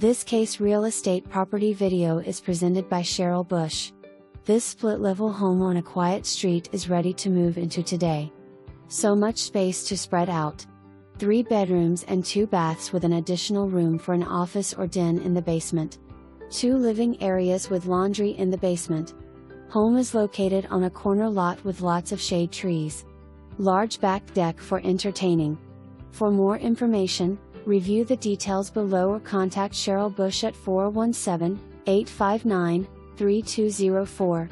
This case real estate property video is presented by Cheryl Busch. This split-level home on a quiet street is ready to move into today. So much space to spread out. 3 bedrooms and 2 baths with an additional room for an office or den in the basement. 2 living areas with laundry in the basement. Home is located on a corner lot with lots of shade trees. Large back deck for entertaining. For more information, review the details below or contact Cheryl Busch at 417-859-3204.